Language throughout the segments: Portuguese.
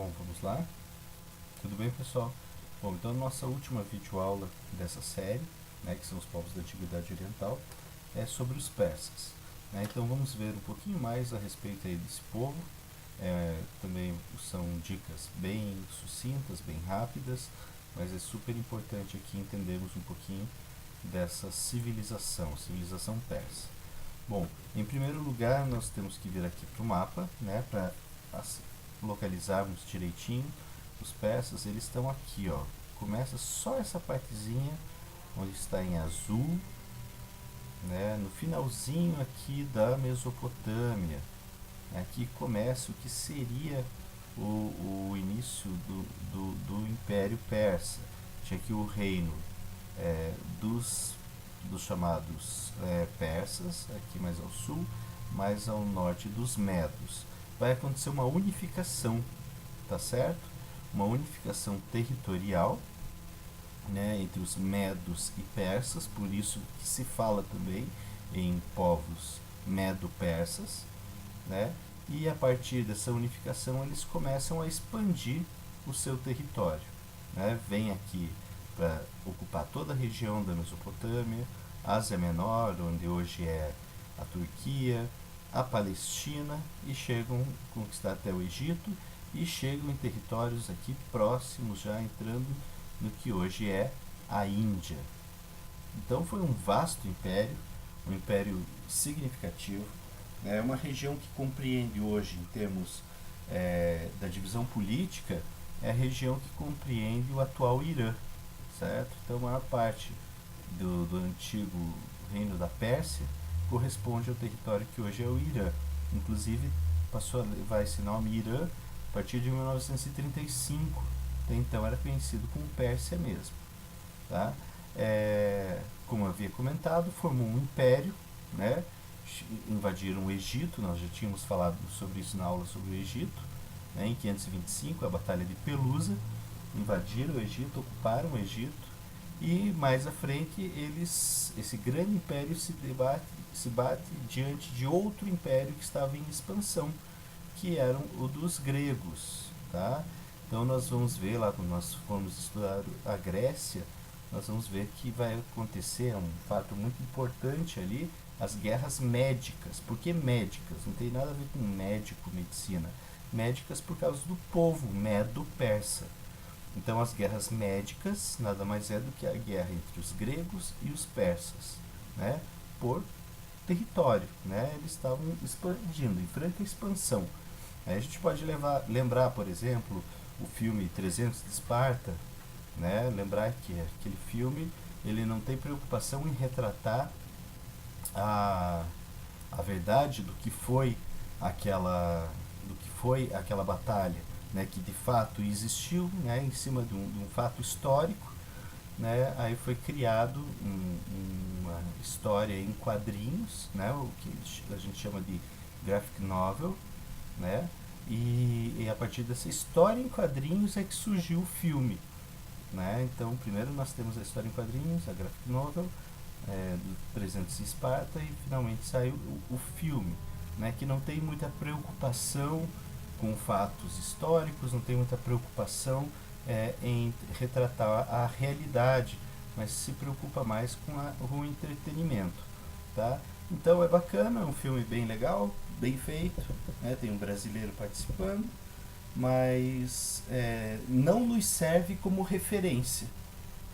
Bom, vamos lá. Tudo bem, pessoal? Bom, então nossa última videoaula dessa série, né, que são os povos da Antiguidade Oriental, é sobre os persas. Né? Então vamos ver um pouquinho mais a respeito aí desse povo. Também são dicas bem sucintas, bem rápidas, mas é super importante aqui entendermos um pouquinho dessa civilização persa. Bom, em primeiro lugar nós temos que vir aqui para o mapa, né, para localizarmos direitinho. Os persas, eles estão aqui, ó. Começa só essa partezinha onde está em azul, né, no finalzinho aqui da Mesopotâmia. Aqui começa o que seria o início do Império Persa. Tinha aqui o reino dos chamados persas, aqui mais ao sul, mais ao norte dos medos. Vai acontecer uma unificação, tá certo? Uma unificação territorial, né, entre os medos e persas, por isso que se fala também em povos medo-persas, né? E a partir dessa unificação eles começam a expandir o seu território, né? Vem aqui para ocupar toda a região da Mesopotâmia, Ásia Menor, onde hoje é a Turquia, a Palestina, e chegam a conquistar até o Egito, e chegam em territórios aqui próximos, já entrando no que hoje é a Índia. Então foi um vasto império, um império significativo, é uma região que compreende hoje, em termos da divisão política, é a região que compreende o atual Irã, certo? Então a maior parte do antigo reino da Pérsia corresponde ao território que hoje é o Irã. Inclusive passou a levar esse nome Irã a partir de 1935. Até então era conhecido como Pérsia mesmo. Tá? Como havia comentado, formou um império, né? Invadiram o Egito, nós já tínhamos falado sobre isso na aula sobre o Egito, né? Em 525, a Batalha de Pelusa, invadiram o Egito, ocuparam o Egito, e mais à frente esse grande império se bate diante de outro império que estava em expansão, que era o dos gregos. Tá? Então nós vamos ver lá, quando nós formos estudar a Grécia, nós vamos ver que vai acontecer um fato muito importante ali, as guerras médicas. Por que médicas? Não tem nada a ver com médico, medicina. Médicas por causa do povo medo-persa. Então as guerras médicas nada mais é do que a guerra entre os gregos e os persas, né? Por território, né? Eles estavam expandindo, em franca expansão. Aí a gente pode lembrar, por exemplo, o filme 300 de Esparta, né? Lembrar que aquele filme ele não tem preocupação em retratar a verdade do que foi aquela batalha, né, que de fato existiu, né, em cima de um fato histórico, né. Aí foi criado uma história em quadrinhos, né, o que a gente chama de graphic novel, né, e a partir dessa história em quadrinhos é que surgiu o filme, né. Então primeiro nós temos a história em quadrinhos, a graphic novel, do 300 de Esparta, e finalmente saiu o filme, né, que não tem muita preocupação com fatos históricos, não tem muita preocupação em retratar a realidade, mas se preocupa mais com o entretenimento. Tá? Então é bacana, é um filme bem legal, bem feito, né, tem um brasileiro participando, mas não nos serve como referência,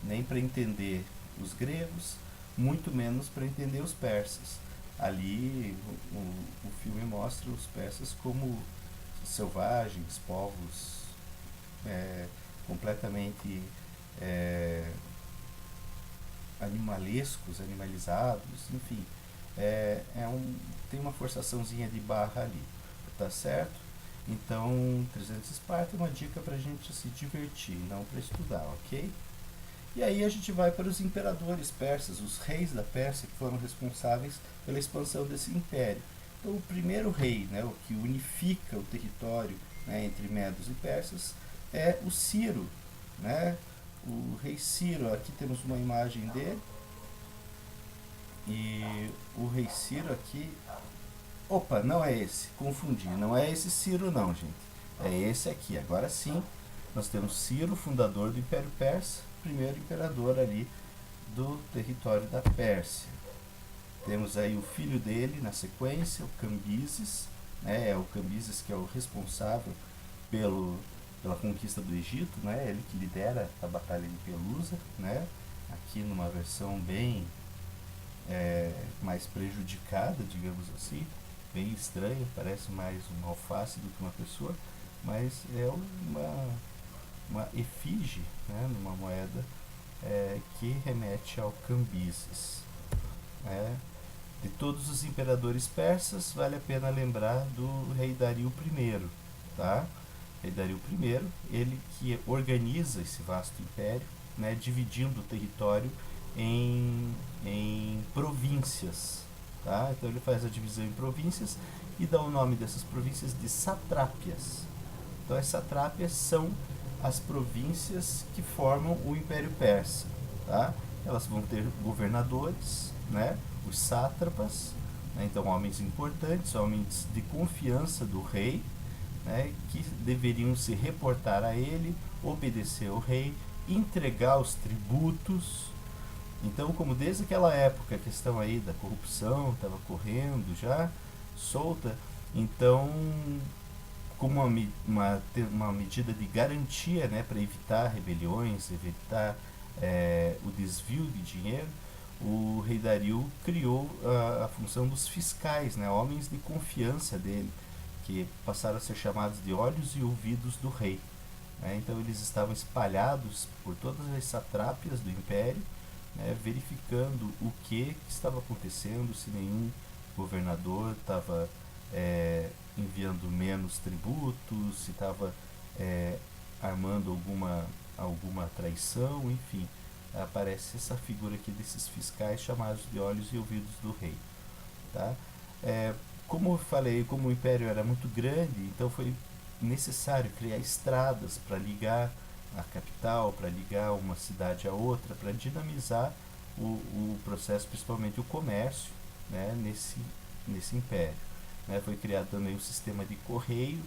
nem para entender os gregos, muito menos para entender os persas. Ali o filme mostra os persas como selvagens, povos completamente animalescos, animalizados, enfim, tem uma forçaçãozinha de barra ali, tá certo? Então 300 Esparta é uma dica para a gente se divertir, não para estudar, ok? E aí a gente vai para os imperadores persas, os reis da Pérsia, que foram responsáveis pela expansão desse império. Então o primeiro rei, né, o que unifica o território, né, entre medos e persas, é o Ciro, né? O rei Ciro, aqui temos uma imagem dele, e o rei Ciro aqui, opa, não é esse, confundi, não é esse Ciro não, gente, É esse aqui. Agora sim, nós temos Ciro, fundador do Império Persa, primeiro imperador ali do território da Pérsia. Temos aí o filho dele na sequência, o Cambises, né? É o Cambises que é o responsável pela conquista do Egito, né? Ele que lidera a Batalha de Pelusa, né? Aqui numa versão bem mais prejudicada, digamos assim, bem estranha, parece mais um alface do que uma pessoa, mas é uma efígie, né? Numa moeda que remete ao Cambises. Né? De todos os imperadores persas, vale a pena lembrar do rei Dario I, tá? Rei Dario I, ele que organiza esse vasto império, né, dividindo o território em províncias, tá? Então ele faz a divisão em províncias e dá o nome dessas províncias de satrápias. Então as satrápias são as províncias que formam o Império Persa, tá? Elas vão ter governadores, né? Os sátrapas, né? Então homens importantes, homens de confiança do rei, né? Que deveriam se reportar a ele, obedecer ao rei, entregar os tributos. Então, como desde aquela época a questão aí da corrupção estava correndo já solta, então como uma medida de garantia, né, para evitar rebeliões, evitar o desvio de dinheiro, o rei Dario criou a função dos fiscais, né, homens de confiança dele, que passaram a ser chamados de olhos e ouvidos do rei. Né? Então eles estavam espalhados por todas as satrápias do império, né, verificando o que estava acontecendo, se nenhum governador estava enviando menos tributos, se estava armando alguma traição, enfim. Aparece essa figura aqui desses fiscais chamados de olhos e ouvidos do rei. Tá? Como eu falei, como o império era muito grande, então foi necessário criar estradas para ligar a capital, para ligar uma cidade a outra, para dinamizar o processo, principalmente o comércio, né, nesse império. Né? Foi criado também um sistema de correio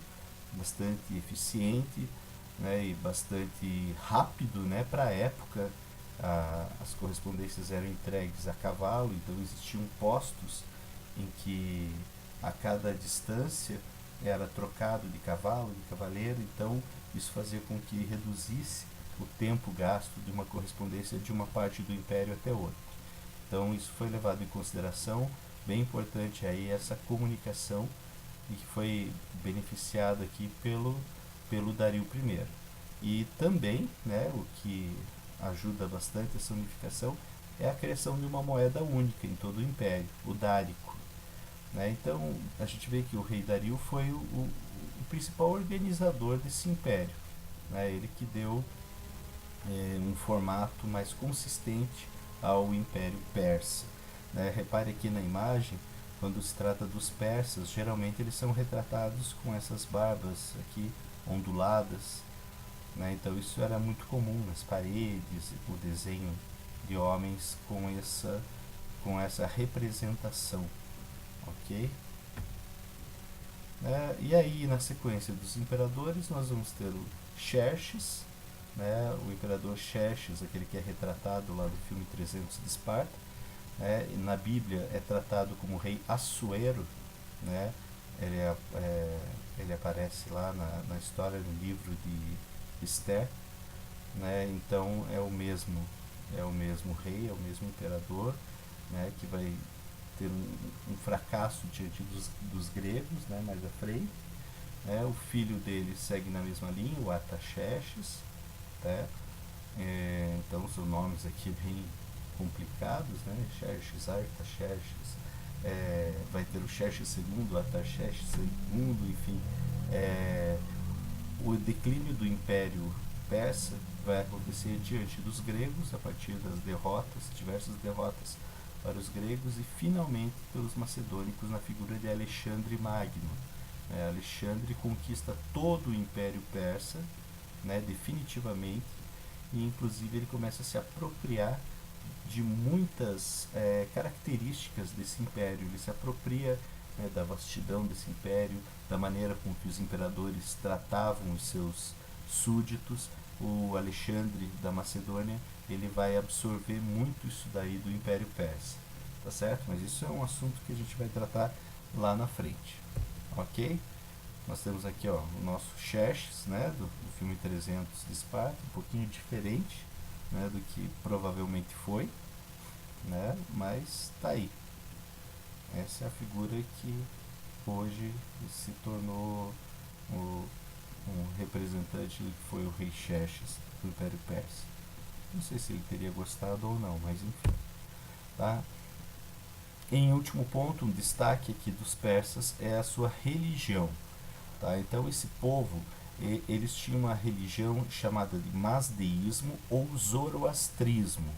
bastante eficiente, né, e bastante rápido, né, para a época. As correspondências eram entregues a cavalo, então existiam postos em que a cada distância era trocado de cavalo, de cavaleiro, então isso fazia com que reduzisse o tempo gasto de uma correspondência de uma parte do império até outra. Então isso foi levado em consideração, bem importante aí essa comunicação, e que foi beneficiada aqui pelo Dario I. E também, né, o que ajuda bastante essa unificação é a criação de uma moeda única em todo o império, o dárico. Né? Então a gente vê que o rei Dario foi o principal organizador desse império. Né? Ele que deu um formato mais consistente ao Império Persa. Né? Repare aqui na imagem, quando se trata dos persas, geralmente eles são retratados com essas barbas aqui onduladas. Né? Então isso era muito comum nas paredes, o desenho de homens com essa representação. Ok? E aí, na sequência dos imperadores, nós vamos ter o Xerxes, né? O imperador Xerxes, aquele que é retratado lá no filme 300 de Esparta. Né? Na Bíblia é tratado como rei Assuero. Né? Ele aparece lá na história do livro de Esther. Né? Então é o mesmo rei, é o mesmo imperador, né? Que vai ter um fracasso diante dos gregos, né? Mais à frente. Né? O filho dele segue na mesma linha, o Artaxerxes. Tá? Então são nomes aqui bem complicados, né? Xerxes, Artaxerxes, vai ter o Xerxes II, Artaxerxes II, enfim. O declínio do Império Persa vai acontecer diante dos gregos, a partir das derrotas, diversas derrotas para os gregos, e finalmente pelos macedônicos na figura de Alexandre Magno. Alexandre conquista todo o Império Persa, né, definitivamente, e inclusive ele começa a se apropriar de muitas características desse império. Ele se apropria né, da vastidão desse império, da maneira com que os imperadores tratavam os seus súditos. O Alexandre da Macedônia, ele vai absorver muito isso daí do Império Persa, tá certo? Mas isso é um assunto que a gente vai tratar lá na frente, ok? Nós temos aqui, ó, o nosso Xerxes, né, do filme 300 de Esparta, um pouquinho diferente, né, do que provavelmente foi, né, mas tá aí. Essa é a figura que hoje se tornou um representante do que foi o rei Xerxes do Império Persa. Não sei se ele teria gostado ou não, mas enfim. Tá? Em último ponto, um destaque aqui dos persas é a sua religião. Tá? Então esse povo, eles tinham uma religião chamada de Mazdeísmo ou Zoroastrismo.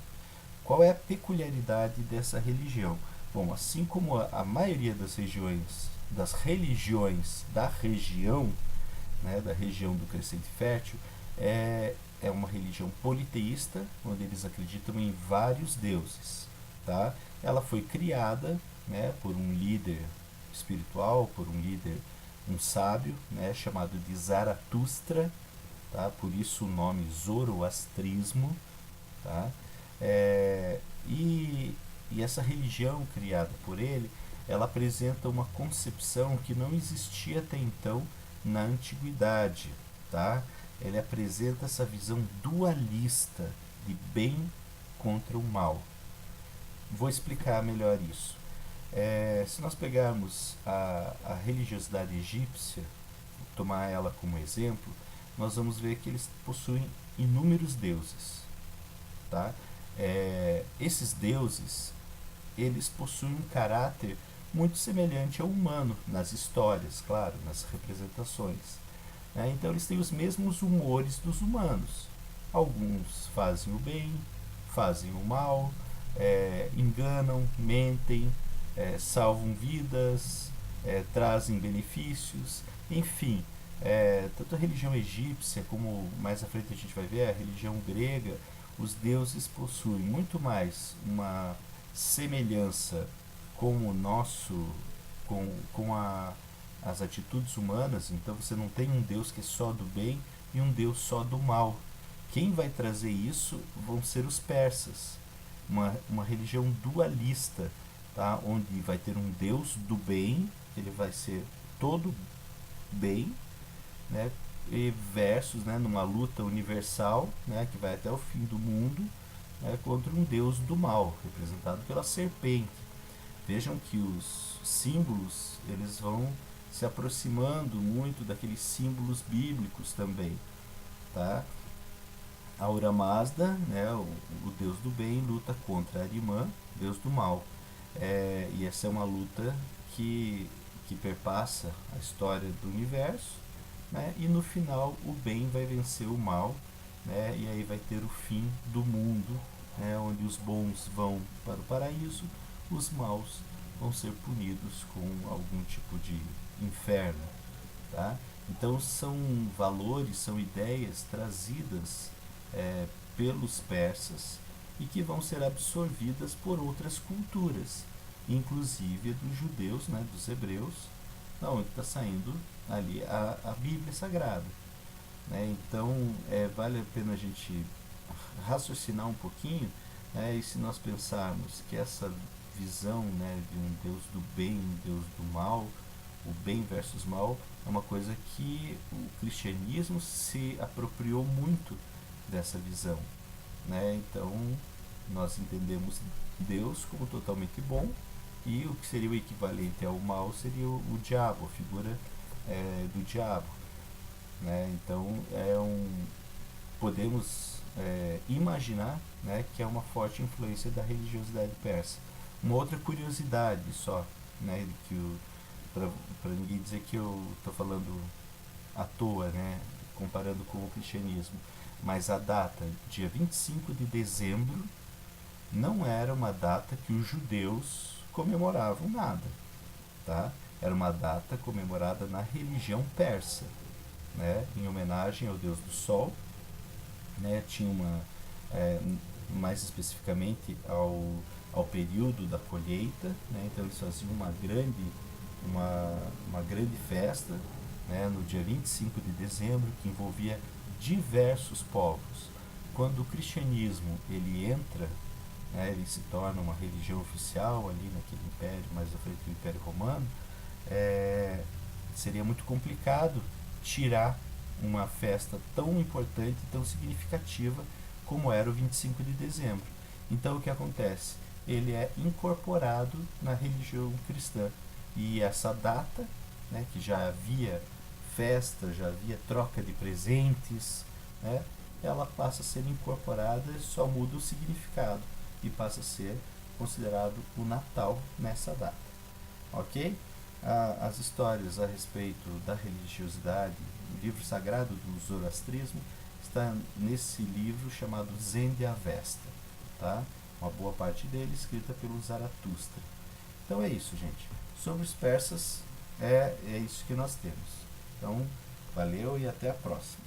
Qual é a peculiaridade dessa religião? Bom, assim como a maioria das religiões da região, né, da região do Crescente Fértil, é uma religião politeísta, onde eles acreditam em vários deuses. Tá? Ela foi criada, né, por um líder espiritual, por um líder, um sábio, né, chamado de Zaratustra, tá? Por isso o nome Zoroastrismo. Tá? E essa religião criada por ele, ela apresenta uma concepção que não existia até então na antiguidade, tá? Ele apresenta essa visão dualista de bem contra o mal. Vou explicar melhor isso. Se nós pegarmos a religiosidade egípcia, tomar ela como exemplo, nós vamos ver que eles possuem inúmeros deuses. Tá? Esses deuses, eles possuem um caráter muito semelhante ao humano, nas histórias, claro, nas representações. Então eles têm os mesmos humores dos humanos. Alguns fazem o bem, fazem o mal, enganam, mentem, salvam vidas, trazem benefícios, enfim. Tanto a religião egípcia como mais à frente a gente vai ver a religião grega, os deuses possuem muito mais uma semelhança com o nosso, as atitudes humanas. Então você não tem um Deus que é só do bem e um Deus só do mal. Quem vai trazer isso vão ser os persas, uma religião dualista, tá? Onde vai ter um Deus do bem, ele vai ser todo bem, né? E versus, né, numa luta universal, né, que vai até o fim do mundo, né, contra um Deus do mal, representado pela serpente. Vejam que os símbolos, eles vão se aproximando muito daqueles símbolos bíblicos também, tá? Ahura Mazda, né, o deus do bem, luta contra Arimã, deus do mal. E essa é uma luta que perpassa a história do universo, né, e no final o bem vai vencer o mal, né, e aí vai ter o fim do mundo, né, onde os bons vão para o paraíso, os maus vão ser punidos com algum tipo de inferno. Tá? Então são valores, são ideias trazidas pelos persas e que vão ser absorvidas por outras culturas, inclusive dos judeus, né, dos hebreus, da onde está saindo ali a Bíblia Sagrada. Né? Então vale a pena a gente raciocinar um pouquinho, né? E se nós pensarmos que essa visão, né, de um Deus do bem, um Deus do mal, o bem versus mal, é uma coisa que o cristianismo se apropriou muito dessa visão. Né? Então nós entendemos Deus como totalmente bom, e o que seria o equivalente ao mal seria o diabo, a figura do diabo. Né? Então podemos imaginar, né, que é uma forte influência da religiosidade persa. Uma outra curiosidade só, né, para ninguém dizer que eu estou falando à toa, né, comparando com o cristianismo, mas a data, dia 25 de dezembro, não era uma data que os judeus comemoravam nada. Tá? Era uma data comemorada na religião persa, né, em homenagem ao deus do sol. Né, tinha mais especificamente ao período da colheita, né, então eles faziam uma grande uma grande festa, né, no dia 25 de dezembro, que envolvia diversos povos. Quando o cristianismo ele entra, né, ele se torna uma religião oficial ali naquele império, mais à frente do Império Romano, seria muito complicado tirar uma festa tão importante, tão significativa como era o 25 de dezembro. Então o que acontece? Ele é incorporado na religião cristã. E essa data, né, que já havia festa, já havia troca de presentes, né, ela passa a ser incorporada e só muda o significado e passa a ser considerado o Natal nessa data. Ok? As histórias a respeito da religiosidade, o livro sagrado do zoroastrismo, está nesse livro chamado Zen de Avesta. Tá? Uma boa parte dele escrita pelo Zaratustra. Então é isso, gente. Sobre os persas, é isso que nós temos. Então, valeu e até a próxima.